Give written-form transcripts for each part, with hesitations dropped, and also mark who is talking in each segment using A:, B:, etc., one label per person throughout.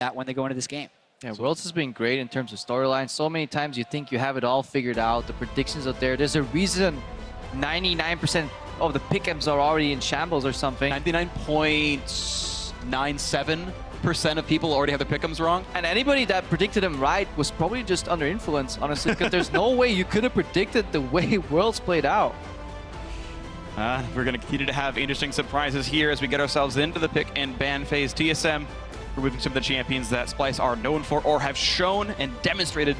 A: that when they go into this game.
B: Yeah, Worlds has been great in terms of storyline. So many times you think you have it all figured out. The predictions are there. There's a reason 99% of the pick'ems are already in shambles or something.
C: 99.97% of people already have their pick'ems wrong.
B: And anybody that predicted them right was probably just under influence, honestly, because there's no way you could have predicted the way Worlds played out.
C: We're going to continue to have interesting surprises here as we get ourselves into the pick and ban phase. TSM removing some of the champions that Splyce are known for or have shown and demonstrated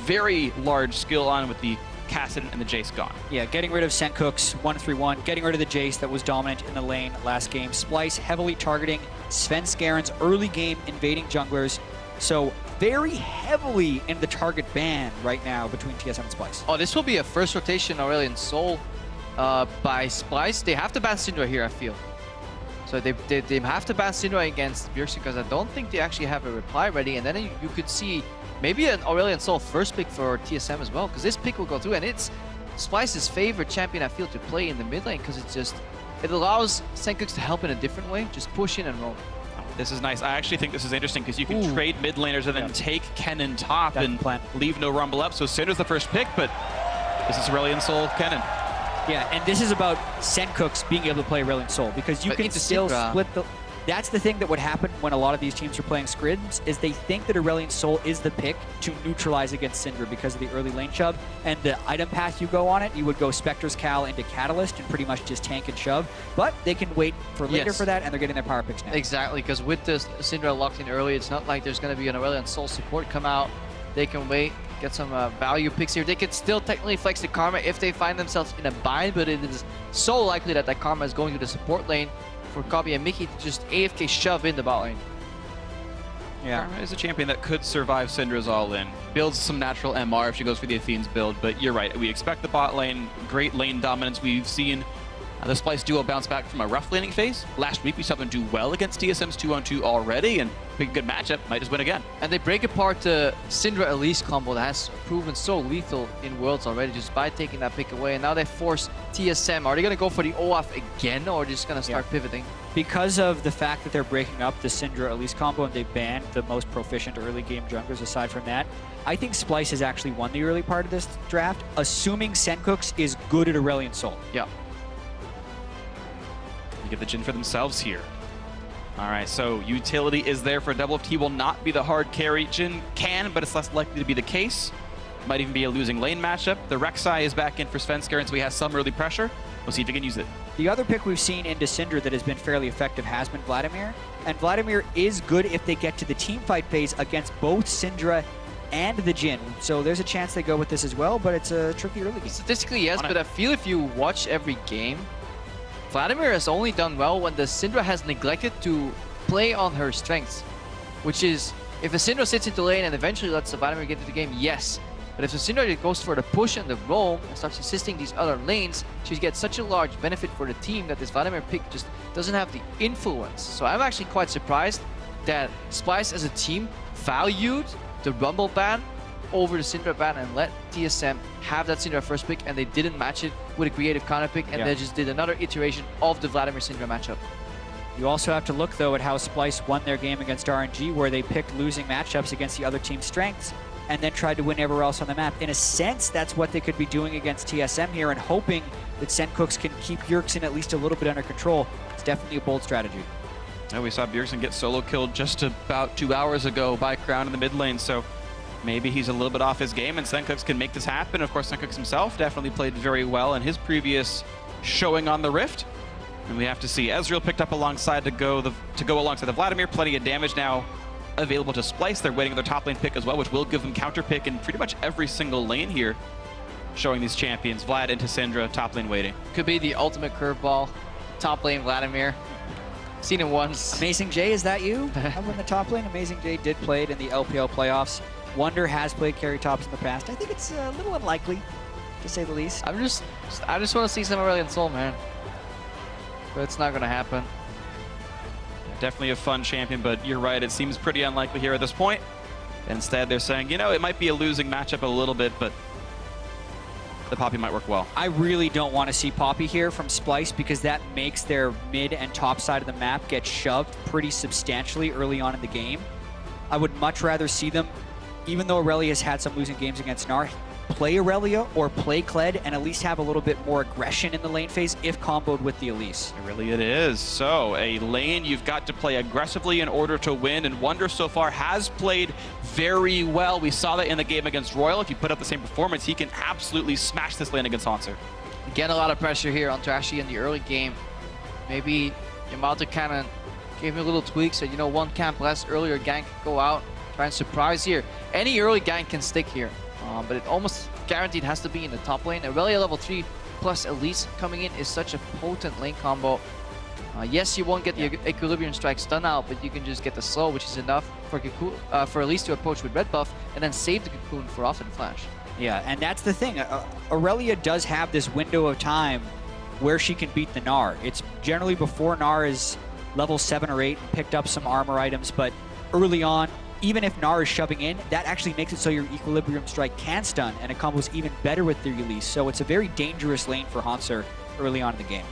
C: very large skill on, with the Cassidon and the Jace gone.
A: Yeah, getting rid of Sencook's 1-3-1, getting rid of the Jace that was dominant in the lane last game. Splyce heavily targeting Svenskaren's early game invading junglers. So very heavily in the target ban right now between TSM and Splyce.
B: Oh, this will be a first rotation Aurelion Sol by Splyce. They have to ban Syndra here, I feel. So they have to ban Syndra against Bjergsen, because I don't think they actually have a reply ready. And then you could see maybe an Aurelion Sol first pick for TSM as well, because this pick will go through, and it's Splyce's favorite champion I feel to play in the mid lane, because it allows Senkooks to help in a different way, just push in and roll.
C: This is nice. I actually think this is interesting because you can trade mid laners and then take Kennen top and leave no rumble up. So Syndra's the first pick, but this is Aurelion Sol Kennen.
A: Yeah, and this is about Senkooks being able to play Aurelion Sol, because you can still split the... That's the thing that would happen when a lot of these teams are playing scrims, is they think that Aurelion Sol is the pick to neutralize against Syndra because of the early lane shove, and the item path you go on it, you would go Spectre's Cal into Catalyst and pretty much just tank and shove, but they can wait for later for that, and they're getting their power picks now.
B: Exactly, because with this Syndra locked in early, it's not like there's going to be an Aurelion Sol support come out. They can wait, get some value picks here. They could still technically flex the Karma if they find themselves in a bind, but it is so likely that that Karma is going to the support lane for Kobe and Mickey to just AFK shove in the bot lane.
C: Yeah, Karma is a champion that could survive Syndra's all-in. Builds some natural MR if she goes for the Athene's build, but you're right. We expect the bot lane, great lane dominance. We've seen the Splyce duo bounce back from a rough laning phase. Last week we saw them do well against TSM's 2-on-2 already, and pick a good matchup, might just win again. And
B: they break apart the Syndra Elise combo that has proven so lethal in Worlds already just by taking that pick away. And now they force TSM. Are they going to go for the OAF again, or are they just going to start pivoting?
A: Because of the fact that they're breaking up the Syndra Elise combo and they banned the most proficient early game junglers aside from that, I think Splyce has actually won the early part of this draft, assuming Senkooks is good at Aurelion Sol.
B: Yeah.
C: They get the Jhin for themselves here. All right, so utility is there for a double. He will not be the hard carry. Jhin can, but it's less likely to be the case. Might even be a losing lane matchup. The Rek'Sai is back in for Svenskeren, so he has some early pressure. We'll see if he can use it.
A: The other pick we've seen into Syndra that has been fairly effective has been Vladimir. And Vladimir is good if they get to the team fight phase against both Syndra and the Jhin. So there's a chance they go with this as well, but it's a tricky early game.
B: Statistically, yes, but I feel if you watch every game, Vladimir has only done well when the Syndra has neglected to play on her strengths, which is if a Syndra sits into lane and eventually lets the Vladimir get into the game, yes. But if the Syndra goes for the push and the roll and starts assisting these other lanes, she gets such a large benefit for the team that this Vladimir pick just doesn't have the influence. So I'm actually quite surprised that Splyce as a team valued the Rumble ban over the Syndra ban and let TSM have that Syndra first pick, and they didn't match it with a creative counter pick, and they just did another iteration of the Vladimir Syndra matchup.
A: You also have to look, though, at how Splyce won their game against RNG, where they picked losing matchups against the other team's strengths and then tried to win everywhere else on the map. In a sense, that's what they could be doing against TSM here, and hoping that Senkooks can keep Bjergsen at least a little bit under control. It's definitely a bold strategy.
C: Yeah, we saw Bjergsen get solo killed just about 2 hours ago by Crown in the mid lane, so maybe he's a little bit off his game, and Senkooks can make this happen. Of course, Senkooks himself definitely played very well in his previous showing on the Rift. And we have to see Ezreal picked up alongside to go alongside the Vladimir. Plenty of damage now available to Splyce. They're waiting on their top lane pick as well, which will give them counter pick in pretty much every single lane here, showing these champions. Vlad into Syndra, top lane waiting.
B: Could be the ultimate curveball. Top lane Vladimir. Seen it once.
A: Amazing J, is that you? Up in the top lane, Amazing J did play it in the LPL playoffs. Wonder has played carry tops in the past. I think it's a little unlikely, to say the least.
B: I just want to see some Aurelion Sol, man. But it's not going to happen.
C: Definitely a fun champion, but you're right, it seems pretty unlikely here at this point. Instead, they're saying, you know, it might be a losing matchup a little bit, but the Poppy might work well.
A: I really don't want to see Poppy here from Splyce because that makes their mid and top side of the map get shoved pretty substantially early on in the game. I would much rather see them, even though Aurelia has had some losing games against Gnar, play Aurelia or play Kled and at least have a little bit more aggression in the lane phase if comboed with the Elise.
C: Really it is. So a lane you've got to play aggressively in order to win, and Wunder so far has played very well. We saw that in the game against Royal. If you put up the same performance, he can absolutely smash this lane against Hanser.
B: Get a lot of pressure here on Trashy in the early game. Maybe Yamato kind of gave me a little tweak, said, you know, one camp less, earlier gank, go out, try and surprise here. Any early gank can stick here. But it almost guaranteed has to be in the top lane. Aurelia level 3 plus Elise coming in is such a potent lane combo. Yes, you won't get the Equilibrium Strike stun out, but you can just get the slow, which is enough for Elise to approach with red buff and then save the cocoon for off and flash.
A: Yeah, and that's the thing. Aurelia does have this window of time where she can beat the Gnar. It's generally before Gnar is level 7 or 8 and picked up some armor items, but early on, even if Gnar is shoving in, that actually makes it so your Equilibrium Strike can stun, and it combos even better with the release. So it's a very dangerous lane for Hanser early on in the game.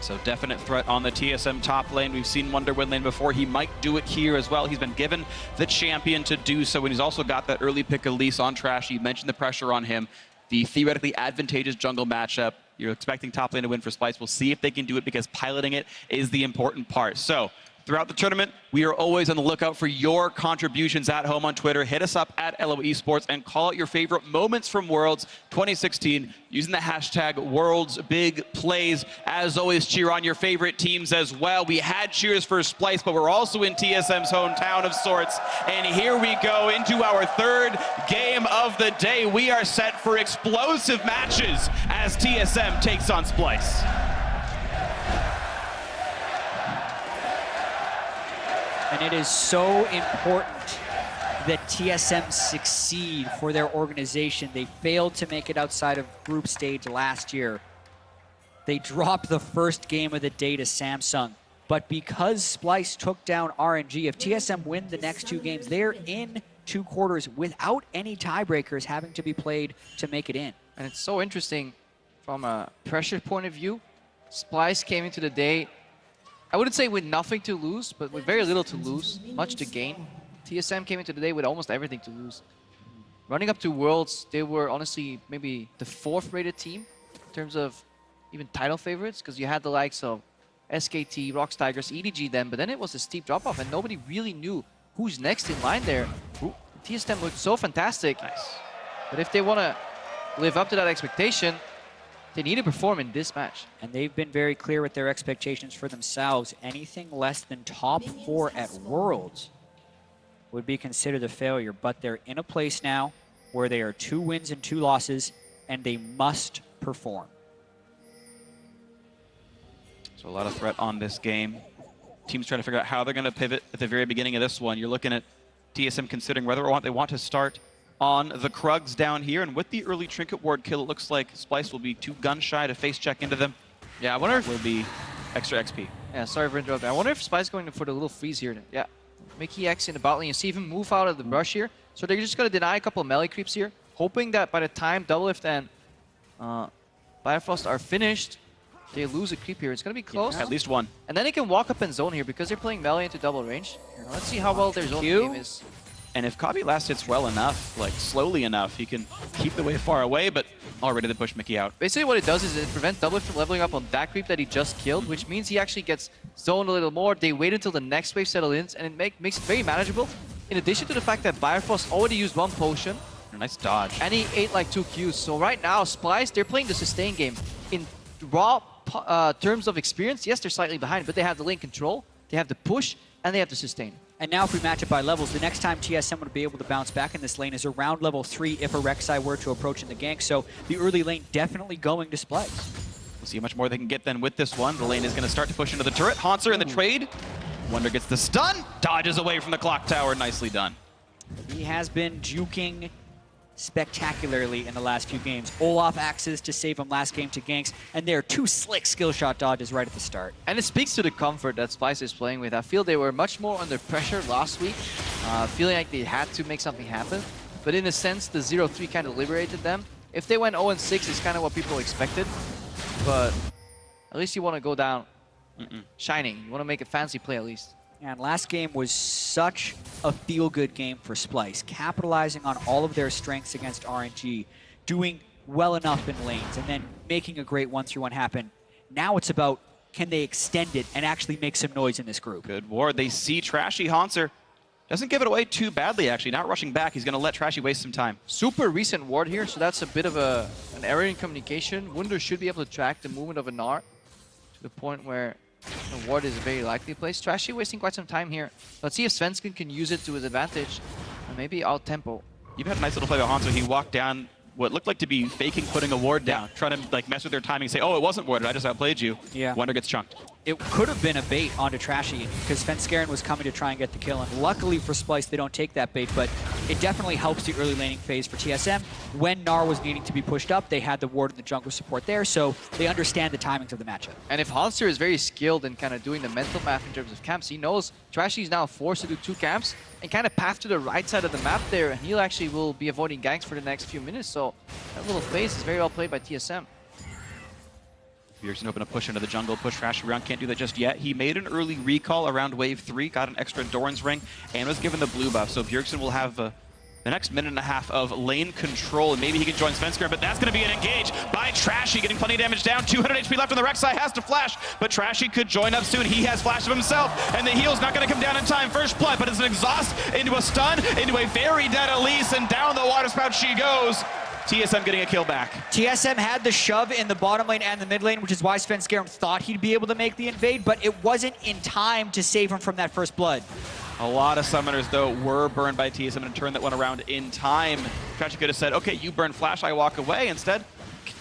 C: So definite threat on the TSM top lane. We've seen Wunder win lane before. He might do it here as well. He's been given the champion to do so, and he's also got that early pick Elise on Trash. You mentioned the pressure on him. The theoretically advantageous jungle matchup. You're expecting top lane to win for Splyce. We'll see if they can do it because piloting it is the important part. So throughout the tournament, we are always on the lookout for your contributions at home on Twitter. Hit us up at LO Esports and call out your favorite moments from Worlds 2016 using the hashtag WorldsBigPlays. As always, cheer on your favorite teams as well. We had cheers for Splyce, but we're also in TSM's hometown of sorts. And here we go into our third game of the day. We are set for explosive matches as TSM takes on Splyce.
A: And it is so important that TSM succeed for their organization. They failed to make it outside of group stage last year. They dropped the first game of the day to Samsung. But because Splyce took down RNG, if TSM win the next 2 games, they're in 2 quarters without any tiebreakers having to be played to make it in.
B: And it's so interesting from a pressure point of view. Splyce came into the day, I wouldn't say with nothing to lose, but with very little to lose, much to gain. TSM came into the day with almost everything to lose. Running up to Worlds, they were honestly maybe the 4th rated team in terms of even title favorites, because you had the likes of SKT, Rocks Tigers, EDG then, but then it was a steep drop-off and nobody really knew who's next in line there. TSM looked so fantastic.
C: Nice.
B: But if they want to live up to that expectation, they need to perform in this match.
A: And they've been very clear with their expectations for themselves. Anything less than top 4 at Worlds would be considered a failure. But they're in a place now where they are 2 wins and 2 losses, and they must perform.
C: So a lot of threat on this game. Teams trying to figure out how they're going to pivot at the very beginning of this one. You're looking at TSM considering whether or not they want to start on the Krugs down here, and with the early Trinket Ward kill, it looks like Splyce will be 2 gun shy to face check into them.
B: Yeah, I wonder if...
C: will be extra XP.
B: Yeah, sorry for interrupting. I wonder if Splyce going for the little freeze here. Yeah, Mickey X in the bot lane. You see him move out of the brush here. So they're just going to deny a couple of melee creeps here, hoping that by the time Doublelift and Bifrost are finished, they lose a creep here. It's going to be close.
C: Yeah, at least 1.
B: And then they can walk up and zone here because they're playing melee into double range. Now, let's see how well their zone game is.
C: And if Kabi last hits well enough, like slowly enough, he can keep the wave far away, but already they push Mickey out.
B: Basically what it does is it prevents Doublelift from leveling up on that creep that he just killed, which means he actually gets zoned a little more. They wait until the next wave settles in, and it makes it very manageable. In addition to the fact that Bifrost already used 1 potion.
C: Nice dodge.
B: And he ate like 2 Qs. So right now, Splyce, they're playing the sustain game. In raw terms of experience, yes, they're slightly behind, but they have the lane control, they have the push, and they have the sustain.
A: And now if we match it by levels, the next time TSM would be able to bounce back in this lane is around level 3 if a Rek'Sai were to approach in the gank. So the early lane definitely going to Splyce.
C: We'll see how much more they can get then with this one. The lane is going to start to push into the turret. Hanser in the trade. Wunder gets the stun. Dodges away from the clock tower. Nicely done.
A: He has been juking spectacularly in the last few games. Olaf axes to save him last game to ganks, and there are 2 slick skill shot dodges right at the start.
B: And it speaks to the comfort that Splyce is playing with. I feel they were much more under pressure last week, feeling like they had to make something happen. But in a sense, the 0-3 kind of liberated them. If they went 0-6, it's kind of what people expected. But at least you want to go down shining. You want to make a fancy play at least.
A: And last game was such a feel-good game for Splyce, capitalizing on all of their strengths against RNG, doing well enough in lanes, and then making a great 1-3-1 happen. Now it's about, can they extend it and actually make some noise in this group?
C: Good ward. They see Trashy. Hauntzer doesn't give it away too badly, actually. Not rushing back. He's going to let Trashy waste some time.
B: Super recent ward here, so that's a bit of an error in communication. Wunder should be able to track the movement of a Gnar to the point where the ward is a very likely place. Trashy wasting quite some time here. Let's see if Svensson can use it to his advantage. And maybe out-tempo.
C: You've had a nice little play by Hauntzer. He walked down what looked like to be faking putting a ward down, trying to like mess with their timing, say, oh, it wasn't warded, I just outplayed you.
A: Yeah.
C: Wunder gets chunked.
A: It could have been a bait onto Trashy because Svenskeren was coming to try and get the kill, and luckily for Splyce, they don't take that bait, but it definitely helps the early laning phase for TSM. When Gnar was needing to be pushed up, they had the ward and the jungle support there, so they understand the timings of the matchup.
B: And if Hauntzer is very skilled in kind of doing the mental math in terms of camps, he knows Trashy is now forced to do 2 camps and kind of path to the right side of the map there, and he'll actually will be avoiding ganks for the next few minutes, so that little phase is very well played by TSM.
C: Bjergsen open a push into the jungle, push Trashy around, can't do that just yet. He made an early recall around wave 3, got an extra Doran's ring, and was given the blue buff. So Bjergsen will have the next minute and a half of lane control, and maybe he can join Svenskeren, but that's going to be an engage by Trashy, getting plenty of damage down. 200 HP left on the Rek'Sai, has to flash, but Trashy could join up soon. He has flash of himself, and the heal's not going to come down in time. First blood, but it's an exhaust into a stun, into a very dead Elise, and down the water spout she goes. TSM getting a kill back.
A: TSM had the shove in the bottom lane and the mid lane, which is why Svenskeren thought he'd be able to make the invade, but it wasn't in time to save him from that first blood.
C: A lot of summoners, though, were burned by TSM and turned that one around in time. Trashy could have said, okay, you burn flash, I walk away. Instead,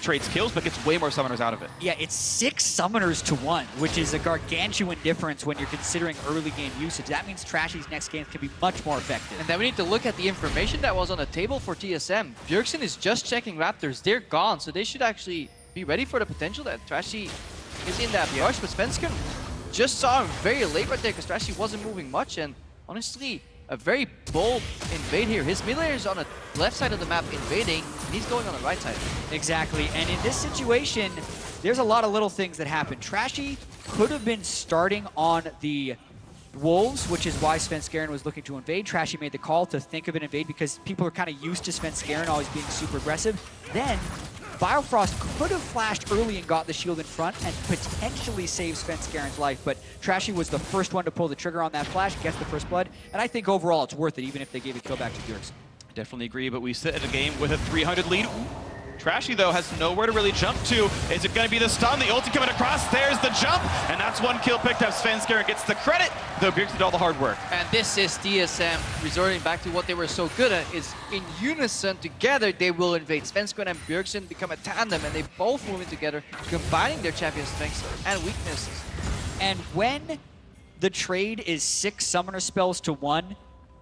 C: trades kills, but gets way more summoners out of it.
A: Yeah, it's 6 summoners to 1, which is a gargantuan difference when you're considering early game usage. That means Trashy's next games can be much more effective.
B: And then we need to look at the information that was on the table for TSM. Bjergsen is just checking Raptors. They're gone, so they should actually be ready for the potential that Trashy is in that rush. But Svenskeren just saw him very late right there because Trashy wasn't moving much. And honestly, a very bold invade here. His mid laner is on the left side of the map invading, and he's going on the right side.
A: Exactly, and in this situation, there's a lot of little things that happen. Trashy could have been starting on the Wolves, which is why Svenskeren was looking to invade. Trashy made the call to think of an invade because people are kind of used to Svenskeren always being super aggressive. Then, Biofrost could have flashed early and got the shield in front and potentially saved Svenskeren's life, but Trashy was the first one to pull the trigger on that flash, gets the first blood, and I think overall it's worth it, even if they gave a kill back to Bjergsen.
C: Definitely agree, but we sit at a game with a 300 lead. Trashy, though, has nowhere to really jump to. Is it going to be the stun? The ulti coming across. There's the jump, and that's 1 kill picked up. Svenskeren gets the credit, though Bjergsen did all the hard work.
B: And this is TSM resorting back to what they were so good at, is in unison together they will invade. Svenskeren and Bjergsen become a tandem, and they both move in together, combining their champion strengths and weaknesses.
A: And when the trade is 6 summoner spells to 1,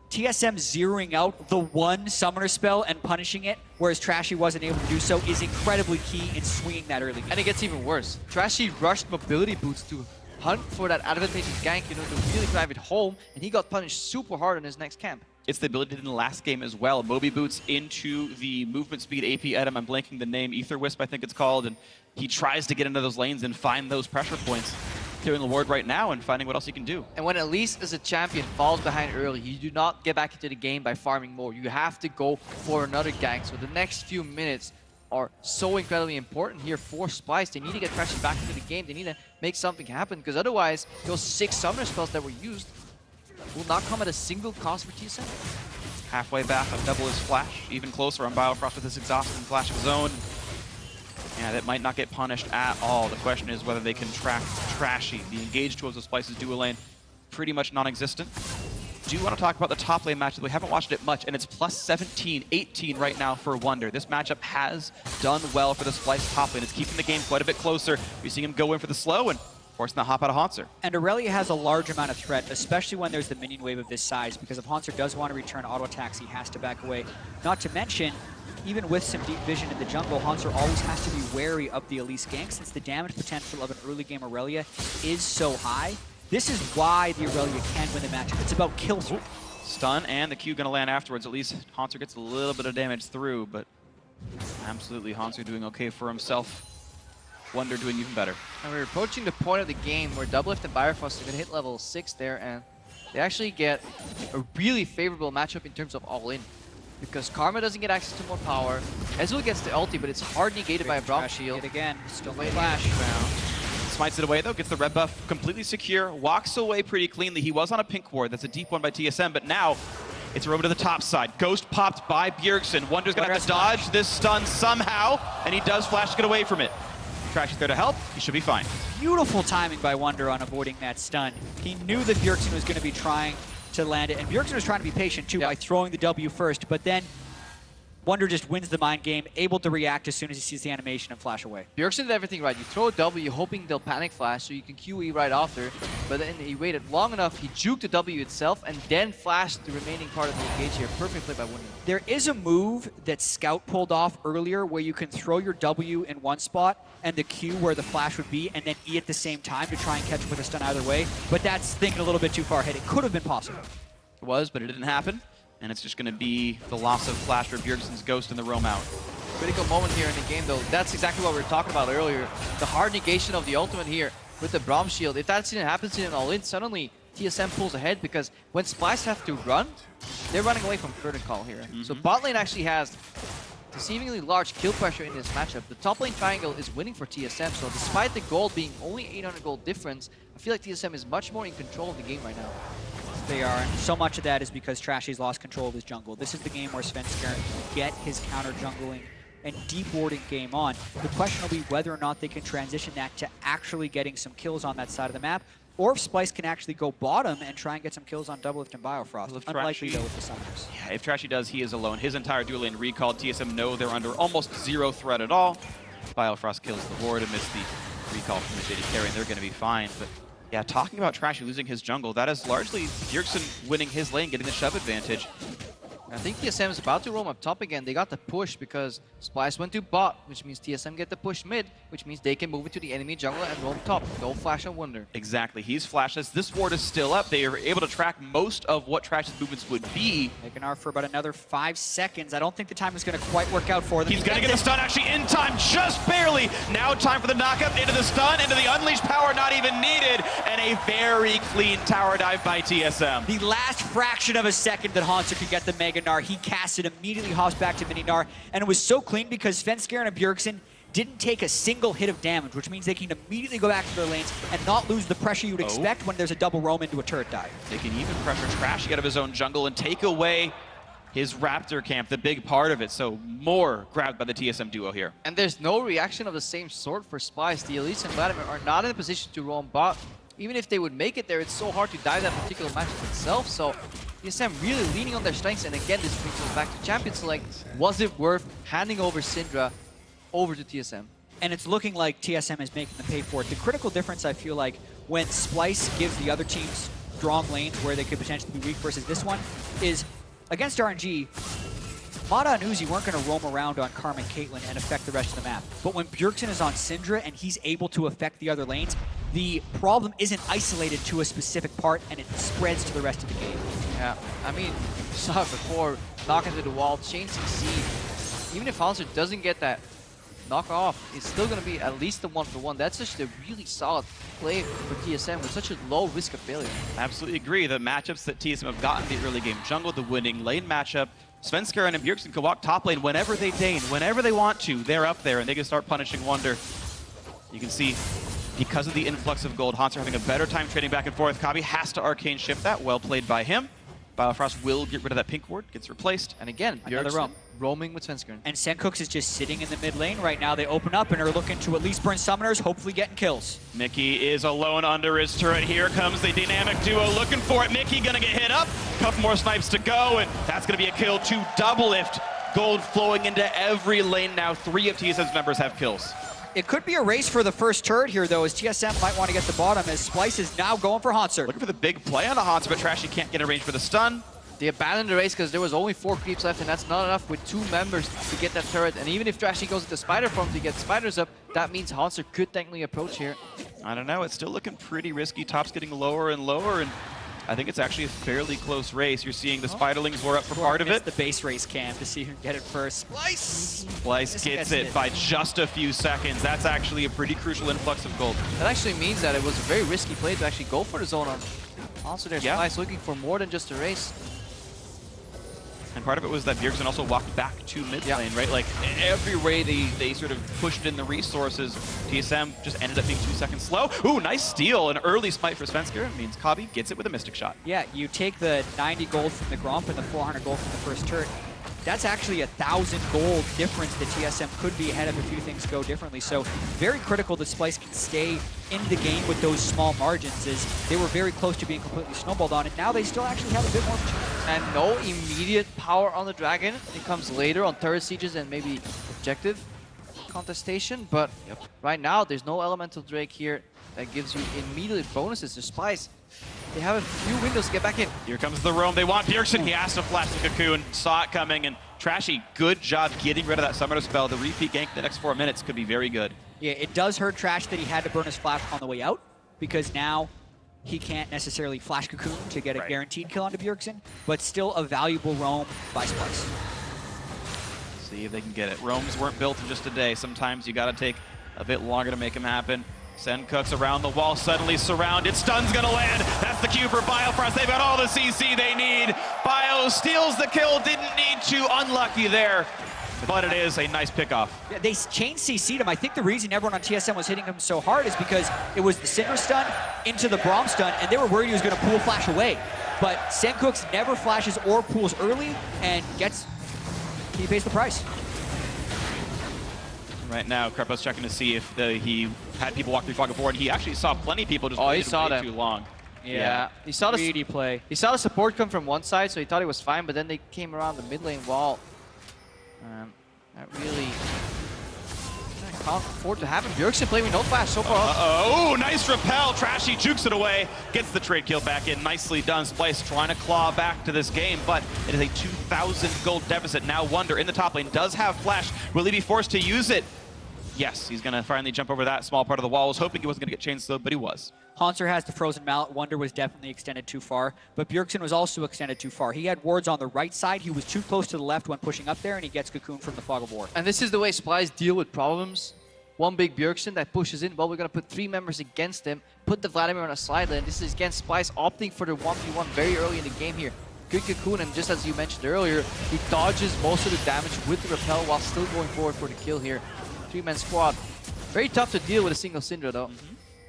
A: TSM zeroing out the 1 summoner spell and punishing it, whereas Trashy wasn't able to do so, is incredibly key in swinging that early game.
B: And it gets even worse. Trashy rushed mobility boots to hunt for that advantageous gank, you know, to really drive it home, and he got punished super hard in his next camp.
C: It's the ability in the last game as well. Moby boots into the movement speed AP item. I'm blanking the name, Ether Wisp I think it's called, and he tries to get into those lanes and find those pressure points. Clearing the ward right now and finding what else he can do.
B: And when Elise as a champion falls behind early, you do not get back into the game by farming more. You have to go for another gank. So the next few minutes are so incredibly important here for Splyce. They need to get Trashy back into the game. They need to make something happen, because otherwise those 6 summoner spells that were used will not come at a single cost for TSM.
C: Halfway back, up double his flash. Even closer on Biofrost with his exhaust and flash of his own. Yeah, that might not get punished at all. The question is whether they can track Trashy. The engage tools of Splyce's dual lane, pretty much non-existent. Do want to talk about the top lane matchup. We haven't watched it much, and it's plus 17, 18 right now for Wunder. This matchup has done well for the Splyce top lane. It's keeping the game quite a bit closer. We're seeing him go in for the slow and forcing the hop out of Hauntzer.
A: And Aurelia has a large amount of threat, especially when there's the minion wave of this size, because if Hauntzer does want to return auto attacks, he has to back away. Not to mention, even with some deep vision in the jungle, Hauntzer always has to be wary of the Elise gank, since the damage potential of an early game Aurelia is so high. This is why the Aurelia can win the matchup. It's about kill through.
C: Stun and the Q gonna land afterwards. At least Hauntzer gets a little bit of damage through, but Absolutely, Hanser doing okay for himself. Wonder doing even better.
B: And we're approaching the point of the game where Doublelift and Bifrost are going to hit level 6 there, and they actually get a really favorable matchup in terms of all-in. Because Karma doesn't get access to more power. Ezreal gets the ulti, but it's hard negated by a Braum shield.
A: Again, still no
B: flash.
C: Smites it away though, gets the red buff completely secure, walks away pretty cleanly. He was on a pink ward, that's a deep one by TSM, but now it's over to the top side. Ghost popped by Bjergsen. Wonder's gonna have to dodge this stun somehow, and he does flash to get away from it. Trashy's there to help, he should be fine.
A: Beautiful timing by Wonder on avoiding that stun. He knew that Bjergsen was gonna be trying to land it, and Bjergsen was trying to be patient too by throwing the W first, but then Wonder just wins the mind game, able to react as soon as he sees the animation and flash away.
B: Bjergsen did everything right. You throw a W hoping they'll panic flash so you can QE right after, but then he waited long enough, he juked the W itself, and then flashed the remaining part of the engage here. Perfect play by Wonder.
A: There is a move that Scout pulled off earlier where you can throw your W in one spot and the Q where the flash would be, and then E at the same time to try and catch up with a stun either way, but that's thinking a little bit too far ahead. It could have been possible.
C: It was, but it didn't happen. And it's just going to be the loss of flash for Bjergsen's Ghost in the roam out.
B: Critical moment here in the game, though. That's exactly what we were talking about earlier. The hard negation of the ultimate here with the Braum shield. If that didn't happen in an all-in, suddenly TSM pulls ahead because when Splyce have to run, they're running away from Curtain Call here. So bot lane actually has deceivingly large kill pressure in this matchup. The top lane triangle is winning for TSM, so despite the gold being only 800 gold difference, I feel like TSM is much more in control of the game right now.
A: They are, and so much of that is because Trashy's lost control of his jungle. This is the game where Svenskeren can get his counter jungling and deep warding game on. The question will be whether or not they can transition that to actually getting some kills on that side of the map, or if Splyce can actually go bottom and try and get some kills on Doublelift and Bifrost.
C: Well,
A: unlikely though with the summoners.
C: Yeah, if Trashy does, he is alone. His entire dual lane recalled. TSM know they're under almost zero threat at all. Bifrost kills the ward amidst the recall from the Shady carry, and they're going to be fine. But yeah, talking about Trashy losing his jungle, that is largely Bjergsen winning his lane, getting the shove advantage.
B: I think TSM is about to roam up top again. They got the push because Splyce went to bot, which means TSM get the push mid, which means they can move into the enemy jungle and roam top. Don't flash on Wonder.
C: Exactly. He's flashless. This ward is still up. They are able to track most of what Trash's movements would be.
A: Taking R for about another 5 seconds. I don't think the time is going to quite work out for them.
C: He's going to get the stun actually in time, just barely. Now time for the knockup into the stun, into the unleashed power, not even needed. And a very clean tower dive by TSM.
A: The last fraction of a second that Hanser could get the Mega Gnar, he cast it, immediately hops back to Mini Gnar, and it was so clean because Svenskeren and Bjergsen didn't take a single hit of damage, which means they can immediately go back to their lanes and not lose the pressure you'd expect when there's a double roam into a turret dive.
C: They can even pressure Trashy out of his own jungle and take away his Raptor camp, the big part of it. So more grabbed by the TSM duo here.
B: And there's no reaction of the same sort for Splyce. The Elites and Vladimir are not in a position to roam bot. Even if they would make it there, it's so hard to dive that particular matchup itself. So TSM really leaning on their strengths, and again, this brings us back to Champion Select. Was it worth handing over Syndra over to TSM?
A: And it's looking like TSM is making them pay for it. The critical difference, I feel like, when Splyce gives the other teams strong lanes where they could potentially be weak versus this one, is against RNG, Mata and Uzi weren't going to roam around on Karma and Caitlyn and affect the rest of the map. But when Bjergsen is on Syndra and he's able to affect the other lanes, the problem isn't isolated to a specific part and it spreads to the rest of the game.
B: Yeah, I mean, you saw it before, knock into the wall, chain succeed. Even if Hanser doesn't get that knock off, it's still going to be at least a 1-for-1. That's just a really solid play for TSM with such a low risk of failure.
C: Absolutely agree. The matchups that TSM have gotten the early game jungle, the winning lane matchup, Svenskeren and Bjergsen can walk top lane whenever they deign, whenever they want to. They're up there and they can start punishing Wonder. You can see, because of the influx of gold, Hanser having a better time trading back and forth. Kabi has to arcane shift that. Well played by him. Bifrost will get rid of that pink ward, gets replaced.
B: And again, Bjergsen roaming with Svenskeren.
A: And Sencooks is just sitting in the mid lane right now. They open up and are looking to at least burn summoners, hopefully getting kills.
C: Mickey is alone under his turret. Here comes the dynamic duo looking for it. Mickey gonna get hit up. Couple more snipes to go, and that's gonna be a kill to Doublelift. Gold flowing into every lane now. 3 of TSM's members have kills.
A: It could be a race for the first turret here, though, as TSM might want to get the bottom, as Splyce is now going for Hanser.
C: Looking for the big play on the Hanser, but Trashy can't get a range for the stun.
B: They abandoned the race because there was only 4 creeps left, and that's not enough with 2 members to get that turret. And even if Trashy goes into spider form to get spiders up, that means Hanser could technically approach here.
C: I don't know, it's still looking pretty risky. Top's getting lower and lower, and I think it's actually a fairly close race. You're seeing the Spiderlings were up for part of it.
A: The base race cam to see who can get it first.
C: Splyce gets it by just a few seconds. That's actually a pretty crucial influx of gold.
B: That actually means that it was a very risky play to actually go for the zone on. Also, there's Splyce looking for more than just a race.
C: And part of it was that Bjergsen also walked back to mid lane, right? Like, every way they sort of pushed in the resources, TSM just ended up being 2 seconds slow. Ooh, nice steal. An early smite for Svenskr means Kabi gets it with a Mystic Shot.
A: Yeah, you take the 90 gold from the Gourp and the 400 gold from the first turret. That's actually 1,000 gold difference that TSM could be ahead of if a few things go differently. So very critical that Splyce can stay in the game with those small margins, as they were very close to being completely snowballed on, and now they still actually have a bit more of a chance.
B: And no immediate power on the Dragon. It comes later on turret sieges and maybe objective contestation, but right now there's no Elemental Drake here that gives you immediate bonuses to Splyce. They have a few windows to get back in.
C: Here comes the roam. They want Bjergsen. He has to flash the Cocoon. Saw it coming, and Trashy, good job getting rid of that Summoner spell. The repeat gank the next 4 minutes could be very good.
A: Yeah, it does hurt Trash that he had to burn his flash on the way out, because now he can't necessarily flash Cocoon to get a guaranteed kill onto Bjergsen, but still a valuable roam by Splyce.
C: See if they can get it. Roams weren't built in just a day. Sometimes you got to take a bit longer to make them happen. Sencooks around the wall, suddenly surrounded. Stun's gonna land. That's the cue for Biofrost. They've got all the CC they need. Bio steals the kill. Didn't need to. Unlucky there. But it is a nice pickoff.
A: Yeah, they chain CC'd him. I think the reason everyone on TSM was hitting him so hard is because it was the Syndra stun into the Braum stun, and they were worried he was gonna pool flash away. But Sencooks never flashes or pools early, and he pays the price.
C: Right now, Krepo's checking to see if he had people walk through Fog of War, and he actually saw plenty of people just waited way too long.
B: Yeah. He saw the
A: play.
B: He saw the support come from one side, so he thought it was fine, but then they came around the mid lane wall. That really can't afford to happen. Bjergsen playing with no flash so far.
C: Oh, nice repel. Trashy jukes it away. Gets the trade kill back in. Nicely done. Splyce trying to claw back to this game, but it is a 2,000 gold deficit. Now Wonder in the top lane does have flash. Will he be forced to use it? Yes, he's going to finally jump over that small part of the wall. I was hoping he wasn't going to get chain slowed, but he was.
A: Haunter has the Frozen Mallet. Wonder was definitely extended too far, but Bjergsen was also extended too far. He had wards on the right side. He was too close to the left when pushing up there, and he gets Cocoon from the Fog of War.
B: And this is the way Splyce deal with problems. One big Bjergsen that pushes in. Well, we're going to put 3 members against him, put the Vladimir on a side lane. This is against Splyce opting for the 1v1 very early in the game here. Good Cocoon, and just as you mentioned earlier, he dodges most of the damage with the repel while still going forward for the kill here. 3-man squad. Very tough to deal with a single Syndra, though.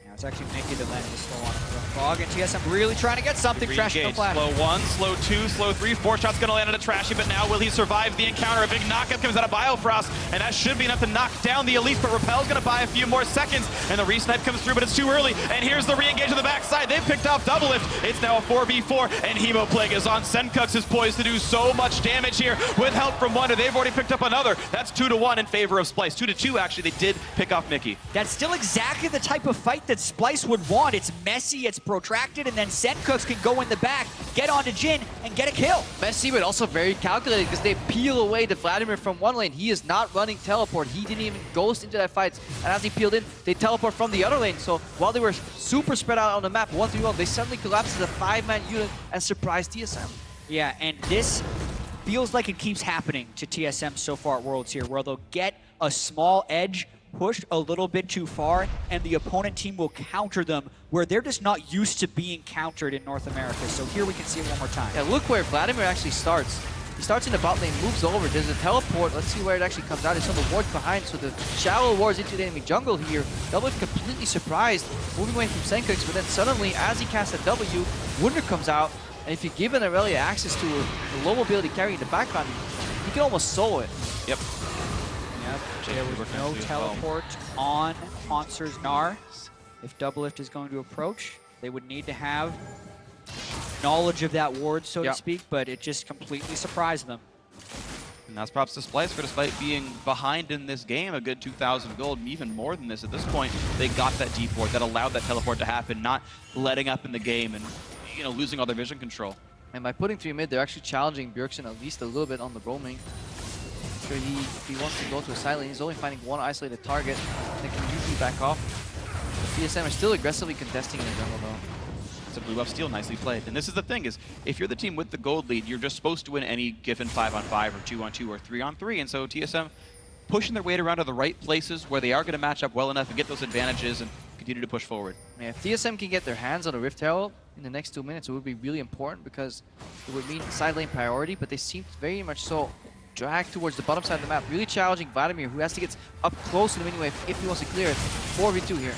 A: Yeah, it's actually Mickey that landed the slow on Fog, and TSM really trying to get something. Trashy no flash.
C: Slow 1, slow 2, slow 3. 4 shots going to land on a Trashy, but now will he survive the encounter? A big knockup comes out of Biofrost, and that should be enough to knock down the Elite, but Repel's going to buy a few more seconds, and the re-snipe comes through, but it's too early. And here's the re-engage on the backside. They've picked off Double Lift. It's now a 4v4, and Hemoplague is on. Sencooks is poised to do so much damage here with help from Wonder. They've already picked up another. That's 2-1 in favor of Splyce. 2-2, actually. They did pick off Mickey.
A: That's still exactly the type of fight that Splyce would want. It's messy, it's protracted, and then Sencooks can go in the back, get onto Jhin, and get a kill.
B: Messy, but also very calculated because they peel away the Vladimir from one lane. He is not running teleport. He didn't even ghost into that fight. And as he peeled in, they teleport from the other lane. So while they were super spread out on the map, 1-3-1, they suddenly collapsed as a 5-man unit and surprised TSM.
A: Yeah, and this feels like it keeps happening to TSM so far at Worlds here, where they'll get a small edge, pushed a little bit too far, and the opponent team will counter them where they're just not used to being countered in North America. So here we can see it one more time.
B: Yeah, look where Vladimir actually starts. He starts in the bot lane, moves over, there's a teleport. Let's see where it actually comes out. There's some wards behind, so the shallow wards into the enemy jungle here. Double completely surprised, moving away from Sencooks, but then suddenly, as he casts a W, Wonder comes out, and if you give an Aurelia access to a low mobility carry in the background, you can almost solo it.
C: Yep.
A: There was no teleport on Haunter's Gnar. If Double Lift is going to approach, they would need to have knowledge of that ward, so to speak, but it just completely surprised them.
C: And that's props to Splyce for, despite being behind in this game, a good 2,000 gold, and even more than this at this point. They got that deep ward that allowed that teleport to happen, not letting up in the game and losing all their vision control.
B: And by putting 3 mid, they're actually challenging Bjergsen at least a little bit on the roaming. If he wants to go to a side lane, he's only finding one isolated target. They can usually back off. The TSM are still aggressively contesting in the jungle, though.
C: a blue buff steal, nicely played. And this is the thing, is if you're the team with the gold lead, you're just supposed to win any given 5-on-5 or 2-on-2 or 3-on-3. And so TSM pushing their weight around to the right places where they are going to match up well enough and get those advantages and continue to push forward.
B: Yeah, if TSM can get their hands on a Rift Herald in the next 2 minutes, it would be really important because it would mean side lane priority, but they seem very much so dragged towards the bottom side of the map. Really challenging Vladimir, who has to get up close to the mini wave if he wants to clear it. 4v2 here.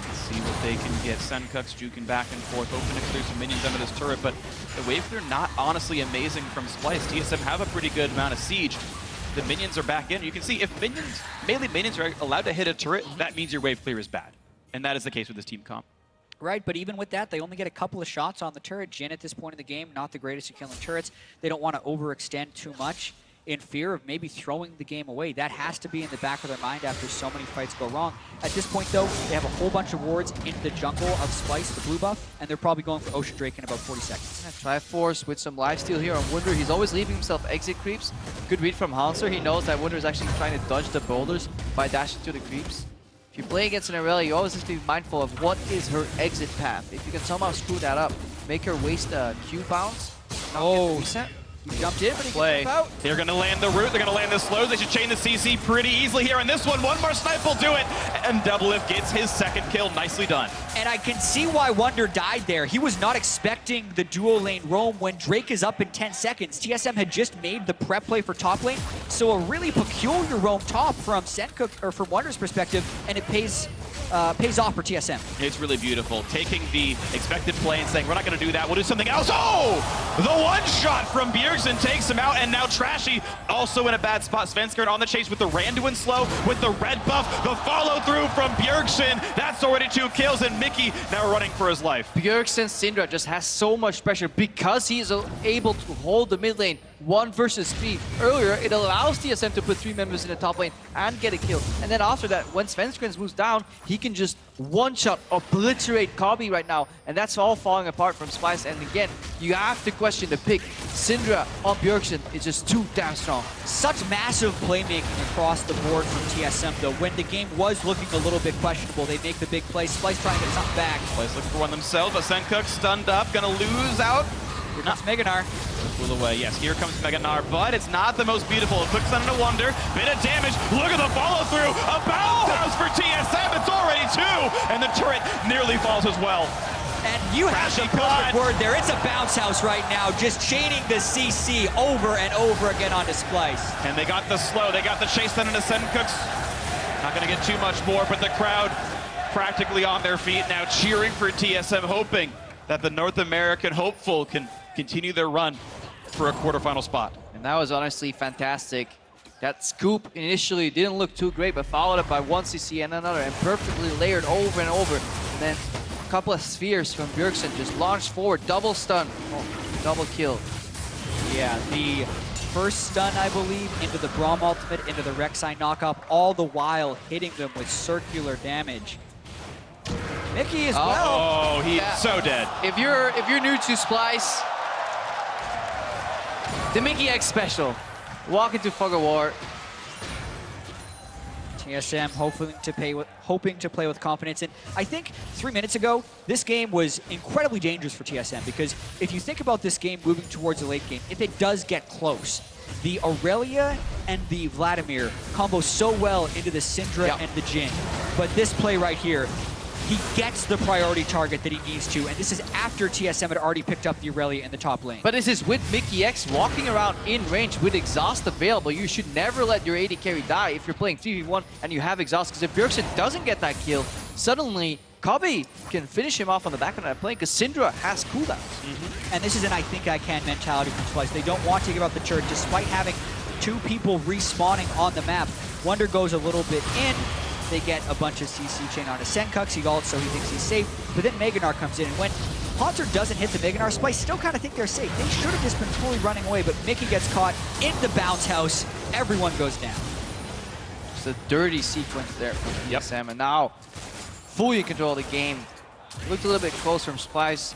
C: Let's see what they can get. Senkux juking back and forth, hoping to clear some minions under this turret, but the wave clear not honestly amazing from Splyce. TSM have a pretty good amount of siege. The minions are back in. You can see if melee minions are allowed to hit a turret, that means your wave clear is bad. And that is the case with this team comp.
A: Right, but even with that, they only get a couple of shots on the turret. Jhin at this point in the game, not the greatest at killing turrets. They don't want to overextend too much in fear of maybe throwing the game away. That has to be in the back of their mind after so many fights go wrong. At this point, though, they have a whole bunch of wards in the jungle of Splyce, the blue buff, and they're probably going for Ocean Drake in about 40 seconds.
B: Yeah, Triforce with some lifesteal here on Wunder. He's always leaving himself exit creeps. Good read from Hanser. He knows that Wunder is actually trying to dodge the boulders by dashing to the creeps. If you play against an Aurelia, you always have to be mindful of what is her exit path. If you can somehow screw that up, make her waste a Q bounce,
A: oh, he jumped in, but he
C: play.
A: Out.
C: They're going to land the root. They're going to land the slows. They should chain the CC pretty easily here. And this one more snipe will do it. And Doublelift gets his second kill. Nicely done.
A: And I can see why Wunder died there. He was not expecting the duo lane roam when Drake is up in 10 seconds. TSM had just made the prep play for top lane. So a really peculiar roam top from Sencook, or from Wunder's perspective, and it pays off for TSM.
C: It's really beautiful. Taking the expected play and saying, we're not going to do that, we'll do something else. Oh! The one shot from Bjergsen takes him out, and now Trashy also in a bad spot. Svenskeren on the chase with the Randuin slow, with the red buff, the follow through from Bjergsen. That's already 2 kills, and Mickey now running for his life.
B: Bjergsen's Syndra just has so much pressure because he's able to hold the mid lane 1 versus 3. Earlier, it allows TSM to put 3 members in the top lane and get a kill. And then after that, when Svenskeren moves down, he can just one-shot obliterate Kobbe right now. And that's all falling apart from Splyce. And again, you have to question the pick. Syndra on Bjergsen is just too damn strong.
A: Such massive playmaking across the board from TSM, though. When the game was looking a little bit questionable, they make the big play. Splyce trying to get something back.
C: Splyce looking for one themselves, but Sencook stunned up, gonna lose out.
A: Here comes Meganar.
C: Pull away. Yes, here comes Meganar, but it's not the most beautiful. A quick stun and a Wunder. Bit of damage. Look at the follow through. A bounce house for TSM. It's already 2, and the turret nearly falls as well.
A: And you have the perfect word there. It's a bounce house right now, just chaining the CC over and over again onto Splyce.
C: And they got the slow. They got the chase then into Senkooks. Not going to get too much more, but the crowd practically on their feet now, cheering for TSM, hoping that the North American hopeful can continue their run for a quarterfinal spot.
B: And that was honestly fantastic. That scoop initially didn't look too great, but followed up by 1 CC and another, and perfectly layered over and over. And then a couple of spheres from Bjergsen just launched forward, double stun, double kill.
A: Yeah, the first stun, I believe, into the Braum ultimate, into the Rek'Sai knock-up, all the while hitting them with circular damage. Mickey as well.
C: Oh, he's so dead.
B: If you're new to Splyce, the Mickey X special. Walk into Fog of War.
A: TSM hoping to play with confidence. And I think 3 minutes ago, this game was incredibly dangerous for TSM, because if you think about this game moving towards the late game, if it does get close, the Aurelia and the Vladimir combo so well into the Syndra and the Jhin. But this play right here, he gets the priority target that he needs to, and this is after TSM had already picked up the Aurelia in the top lane.
B: But this is with Mickey X walking around in range with exhaust available. You should never let your AD carry die if you're playing 3v1 and you have exhaust, because if Bjergsen doesn't get that kill, suddenly Kobbe can finish him off on the back of that plane, because Syndra has cooldowns.
A: And this is an I think I can mentality from Splyce. They don't want to give up the turret despite having 2 people respawning on the map. Wunder goes a little bit in. They get a bunch of CC chain onto Senkux. He ults, so he thinks he's safe. But then Meganar comes in, and when Haunter doesn't hit the Meganar, Splyce still kind of think they're safe. They should have just been fully running away, but Mickey gets caught in the bounce house. Everyone goes down.
B: Just a dirty sequence there from TSM, and now fully in control of the game. Looked a little bit close from Splyce.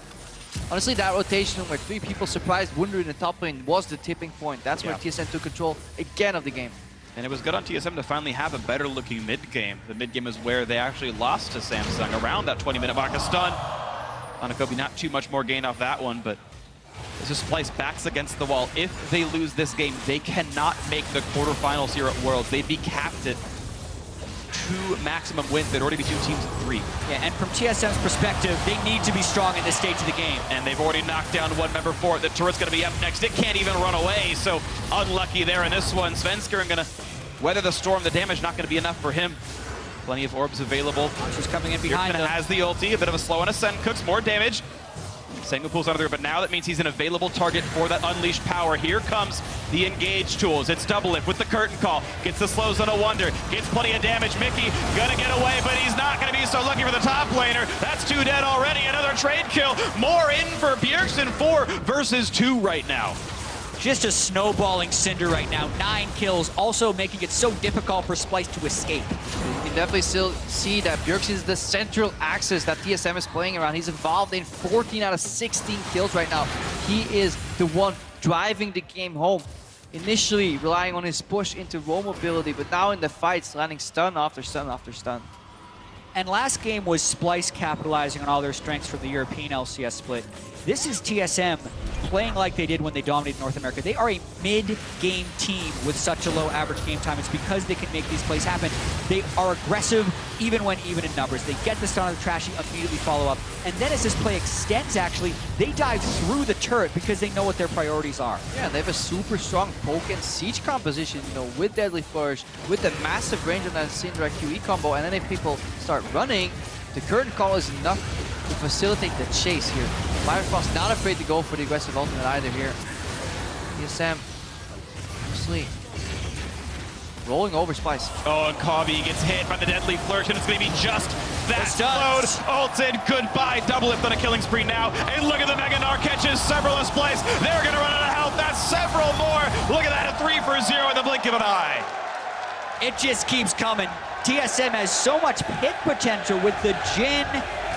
B: Honestly, that rotation where 3 people surprised Wunder in the top lane was the tipping point. That's where TSM took control again of the game.
C: And it was good on TSM to finally have a better looking mid game. The mid game is where they actually lost to Samsung around that 20-minute mark. A stun. Anakobi not too much more gain off that one, but this is Splyce backs against the wall. If they lose this game, they cannot make the quarterfinals here at Worlds. They'd be capped at 2 maximum wins. There'd already be 2 teams of 3.
A: Yeah, and from TSM's perspective, they need to be strong in this stage of the game.
C: And they've already knocked down one member for it. The turret's going to be up next. It can't even run away, so unlucky there in this one. Svenskeren going to weather the storm. The damage not going to be enough for him. Plenty of orbs available.
A: She's coming in behind him.
C: Has the ulti, a bit of a slow on Ascent. Cooks more damage. Sengu pulls out of there, but now that means he's an available target for that unleashed power. Here comes the engage tools. It's Doublelift with the curtain call. Gets the slows on a Wonder. Gets plenty of damage. Mickey gonna get away, but he's not gonna be so lucky for the top laner. That's 2 dead already. Another trade kill. More in for Bjergsen. 4 versus 2 right now.
A: Just a snowballing Cinder right now. 9 kills, also making it so difficult for Splyce to escape.
B: You can definitely still see that Bjergsen is the central axis that TSM is playing around. He's involved in 14 out of 16 kills right now. He is the one driving the game home. Initially relying on his push into roam mobility, but now in the fights, landing stun after stun after stun.
A: And last game was Splyce capitalizing on all their strengths for the European LCS split. This is TSM playing like they did when they dominated North America. They are a mid-game team with such a low average game time. It's because they can make these plays happen. They are aggressive even when even in numbers. They get the stun on the Trashy, immediately follow up. And then as this play extends, actually, they dive through the turret because they know what their priorities are.
B: Yeah, they have a super strong poke and siege composition, you know, with Deadly Flourish, with the massive range on that Syndra QE combo. And then if people start running, the curtain call is enough to facilitate the chase here. Firefrost not afraid to go for the aggressive ultimate either here. TSM, mostly rolling over Splyce.
C: Oh, and Kabi gets hit by the Deadly Flourish, and it's going to be just that load. Ulted, goodbye. Doublelift on a killing spree now. And look at the Mega Gnar catches several of Splyce. They're going to run out of health. That's several more. Look at that, a 3 for 0 in the blink of an eye.
A: It just keeps coming. TSM has so much pick potential with the Jhin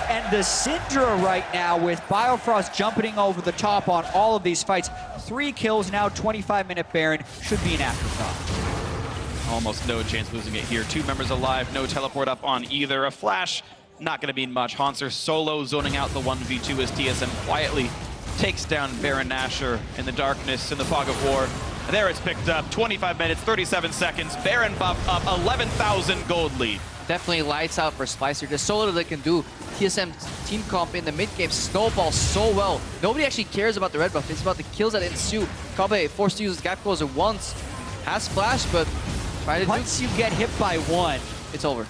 A: and the Syndra right now, with Biofrost jumping over the top on all of these fights. 3 kills now, 25-minute Baron. Should be an afterthought.
C: Almost no chance losing it here. 2 members alive, no teleport up on either. A flash, not going to mean much. Haunter solo zoning out the 1v2 as TSM quietly takes down Baron Nashor in the darkness, in the fog of war. There it's picked up, 25 minutes, 37 seconds. Baron buff up, 11,000 gold lead.
B: Definitely lights out for Splyce here. There's so little they can do. TSM's team comp in the mid game snowballs so well. Nobody actually cares about the red buff. It's about the kills that ensue. Kabe forced to use his gap closer once. Has flash, but
A: once you get hit by 1,
B: it's over.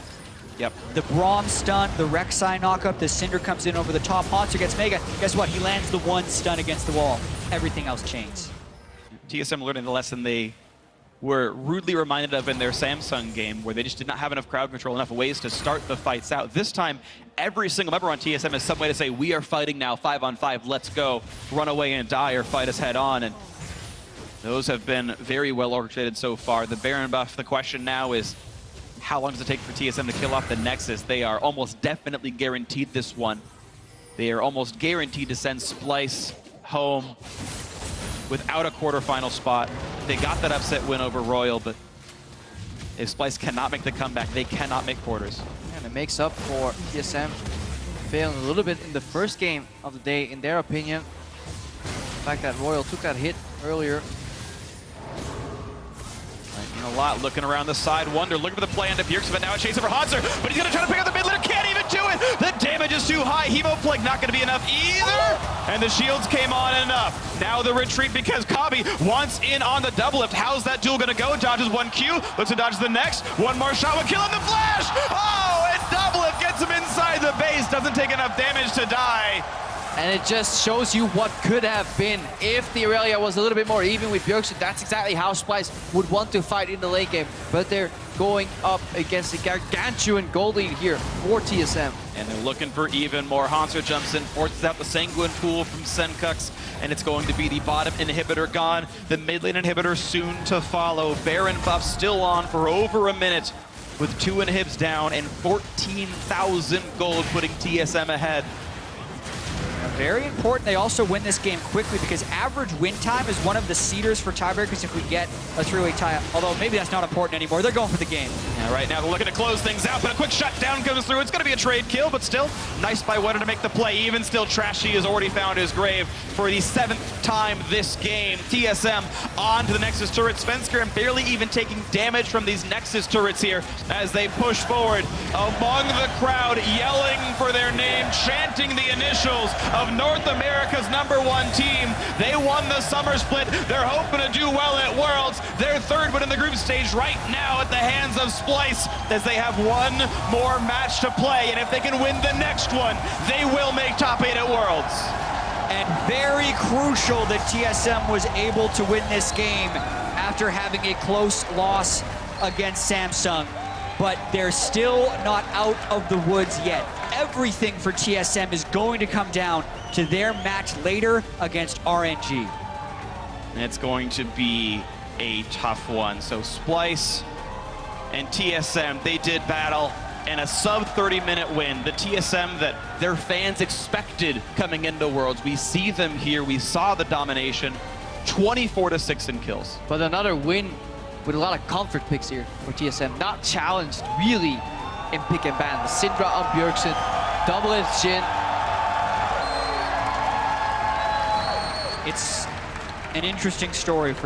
C: Yep.
A: The Braum stun, the Rek'Sai knockup, the Cinder comes in over the top. Haunter gets Mega. Guess what? He lands the 1 stun against the wall. Everything else chains.
C: TSM learning the lesson they were rudely reminded of in their Samsung game, where they just did not have enough crowd control, enough ways to start the fights out. This time, every single member on TSM has some way to say, we are fighting now, 5-on-5, let's go. Run away and die or fight us head on. And those have been very well orchestrated so far. The Baron buff, the question now is, how long does it take for TSM to kill off the Nexus? They are almost definitely guaranteed this one. They are almost guaranteed to send Splyce home without a quarterfinal spot. They got that upset win over Royal, but if Splyce cannot make the comeback, they cannot make quarters.
B: And it makes up for TSM failing a little bit in the first game of the day, in their opinion. The fact that Royal took that hit earlier.
C: A lot looking around the side. Wonder looking for the play into Bjergsen, but now a chase over Haunter, but he's going to try to pick up the mid laner. Can't even do it. The damage is too high. Hemo Plague not going to be enough either. And the shields came on enough. Now the retreat because Kabi wants in on the double lift. How's that duel going to go? Dodges 1 Q, looks to dodge the next. 1 more shot will kill him. The flash. Oh, and double lift gets him inside the base. Doesn't take enough damage to die.
B: And it just shows you what could have been if the Aurelia was a little bit more even with Bjergsen. That's exactly how Splyce would want to fight in the late game. But they're going up against a gargantuan gold lead here for TSM.
C: And they're looking for even more. Haunter jumps in, forces out the Sanguine Pool from Senkux, and it's going to be the bottom inhibitor gone. The mid lane inhibitor soon to follow. Baron buff still on for over a minute with 2 inhibs down and 14,000 gold, putting TSM ahead.
A: Very important they also win this game quickly because average win time is one of the seeders for tiebreakers if we get a three-way tie. Although maybe that's not important anymore. They're going for the game.
C: Yeah, right now they're looking to close things out, but a quick shutdown comes through. It's going to be a trade kill, but still, nice by Wetter to make the play. Even still, Trashy has already found his grave for the 7th time this game. TSM on to the Nexus turret. Svenskeren barely even taking damage from these Nexus turrets here as they push forward among the crowd, yelling for their name, chanting the initials of North America's #1 team. They won the summer split. They're hoping to do well at Worlds. They're third win in the group stage right now at the hands of Splyce as they have one more match to play. And if they can win the next one, they will make top 8 at Worlds.
A: And very crucial that TSM was able to win this game after having a close loss against Samsung. But they're still not out of the woods yet. Everything for TSM is going to come down to their match later against RNG.
C: It's going to be a tough one. So Splyce and TSM, they did battle in a sub-30-minute win. The TSM that their fans expected coming into Worlds. We see them here. We saw the domination. 24-6 in kills.
B: But another win with a lot of comfort picks here for TSM. Not challenged, really, in pick and ban. The Syndra on Bjergsen, double edged Jhin.
A: It's an interesting story for